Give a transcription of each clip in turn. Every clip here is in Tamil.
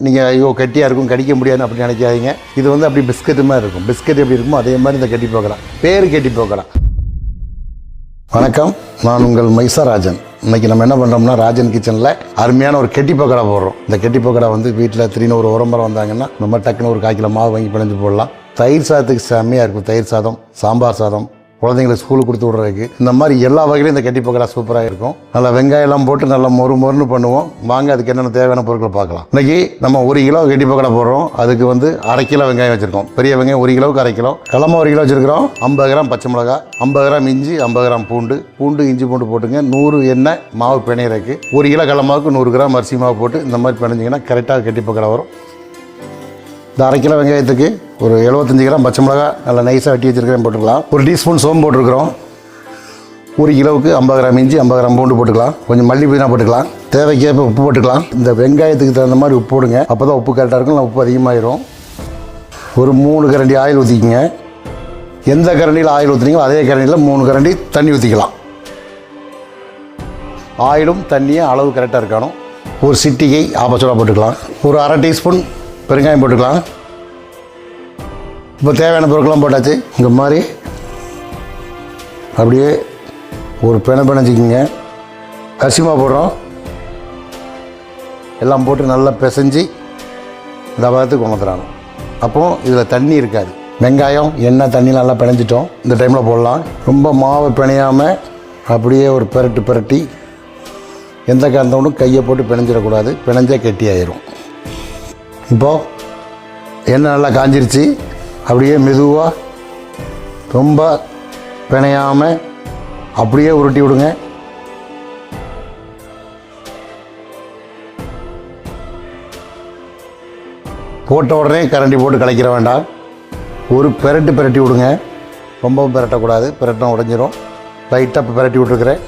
நீங்கள் ஐயோ கட்டியாக இருக்கும் கடிக்க முடியாது அப்படின்னு நினைக்காதீங்க. இது வந்து அப்படி பிஸ்கெட்டு மாதிரி இருக்கும். பிஸ்கெட் எப்படி இருக்குமோ அதே மாதிரி இந்த கட்டி போக்கடா. பேர் கட்டி போக்கடா. வணக்கம், நான் உங்கள் மைசாராஜன். இன்றைக்கி நம்ம என்ன பண்ணுறோம்னா ராஜன் கிச்சனில் அருமையான ஒரு கெட்டி பக்கோடா போடுறோம். இந்த கெட்டி பக்கோடா வந்து வீட்டில் திடீர்னு ஒரு உரம்பரம் வந்தாங்கன்னா நம்ம டக்குன்னு ஒரு 1/4 கிலோ மாவு வாங்கி பிணைஞ்சு போடலாம். தயிர் சாதத்துக்கு செம்மையாக இருக்கும். தயிர் சாதம், சாம்பார் சாதம், குழந்தைங்களுக்கு ஸ்கூலுக்கு கொடுத்து விட்றதுக்கு இந்த மாதிரி எல்லா வகையிலும் இந்த கெட்டி பக்கோடா சூப்பராக இருக்கும். நல்லா வெங்காயம்லாம் போட்டு நல்லா மொறுன்னு பண்ணுவோம். வாங்க அதுக்கு என்னென்ன தேவையான பொருட்களை பார்க்கலாம். இன்றைக்கி நம்ம 1 கிலோ கெட்டி பக்கோடா போடுறோம். அதுக்கு வந்து 1/2 கிலோ வெங்காயம் வச்சுருக்கோம். பெரிய வெங்காயம் 1 கிலோவுக்கு 1/2 கிலோ. கடலை 1 கிலோ வச்சுருக்கிறோம். 50 கிராம் பச்சை மிளகா, 50 கிராம் இஞ்சி, 50 கிராம் பூண்டு இஞ்சி பூண்டு போட்டுங்க. 100 எண்ணெய் மாவு பிணையிறதுக்கு. 1 கிலோ கடலை மாவுக்கு 100 கிராம் அரிசி மாவு போட்டு இந்த மாதிரி பிணைஞ்சிங்கன்னா கரெக்டாக கெட்டி பக்கோடா வரும். இந்த 1/2 கிலோ வெங்காயத்துக்கு ஒரு 75 கிராம் பச்சை மிளகா நல்லா நைஸாக வெட்டி வச்சுருக்கிறேன் போட்டுக்கலாம். 1 டீஸ்பூன் சோம்பு போட்டுருக்குறோம். 1 கிலோவுக்கு 50 கிராம் இஞ்சி, 50 கிராம் பூண்டு போட்டுக்கலாம். கொஞ்சம் மல்லி புதினா போட்டுக்கலாம். தேவைக்கேற்ப உப்பு போட்டுக்கலாம். இந்த வெங்காயத்துக்கு தகுந்த மாதிரி உப்பு போடுங்க. அப்போ தான் உப்பு கரெக்டாக இருக்கும். இல்லை உப்பு அதிகமாகிடும். ஒரு 3 கரண்டி ஆயில் ஊற்றிக்கிங்க. எந்த கரண்டியில் ஆயில் ஊற்றுனீங்களோ அதே கரண்டியில் 3 கரண்டி தண்ணி ஊற்றிக்கலாம். ஆயிலும் தண்ணியும் அளவு கரெக்டாக இருக்கணும். ஒரு சிட்டிகை ஆப்பச்சோடா போட்டுக்கலாம். ஒரு 1/2 டீஸ்பூன் பெருங்காயம் போட்டுக்கலாம். இப்போ தேவையான பொருட்கள்லாம் போட்டாச்சு. இந்த மாதிரி அப்படியே ஒரு பிணைஞ்சிக்கிங்க. அரிசி மாவு போடுறோம். எல்லாம் போட்டு நல்லா பிசைஞ்சு இந்த பாகத்துக்கு கொண்டுறாங்க. அப்போது இதில் தண்ணி இருக்காது. வெங்காயம் எண்ணெய் தண்ணி நல்லா பிணைஞ்சிட்டோம். இந்த டைமில் போடலாம். ரொம்ப மாவை பிணையாமல் அப்படியே ஒரு பிரட்டி எந்த காரணத்தோடும் கையை போட்டு பிணைஞ்சிடக்கூடாது. பிணைஞ்சே கெட்டி ஆயிரும். இப்போது எண்ணெய் நல்லா காஞ்சிருச்சு. அப்படியே மெதுவாக ரொம்ப பிணையாமல் அப்படியே உருட்டி விடுங்க. போட்ட உடனே கரண்டி போட்டு கலக்கிற வேண்டாம். ஒரு பிரட்டி விடுங்க. ரொம்பவும் பிரட்டக்கூடாது. பிரட்டினா உடைஞ்சிரும். லைட்டாக பிரட்டி விட்டுருக்குறேன்.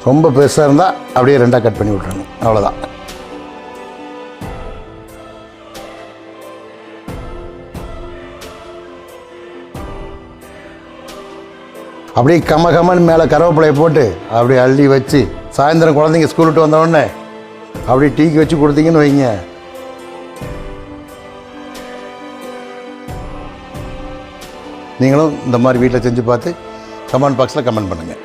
ரொம்ப பெருசாக இருந்தால் அப்படியே 2ஆக கட் பண்ணி விட்டுருங்க. அவ்வளோதான். அப்படியே கம்மன்னு மேலே கருவேப்பிலையை போட்டு அப்படியே அள்ளி வச்சு சாயந்தரம் குழந்தைங்க ஸ்கூல் விட்டு வந்தோடனே அப்படியே டீக்கு வச்சு கொடுத்தீங்கன்னு வைங்க. நீங்களும் இந்த மாதிரி வீட்டில் செஞ்சு பார்த்து கமெண்ட் பாக்ஸில் கமெண்ட் பண்ணுங்கள்.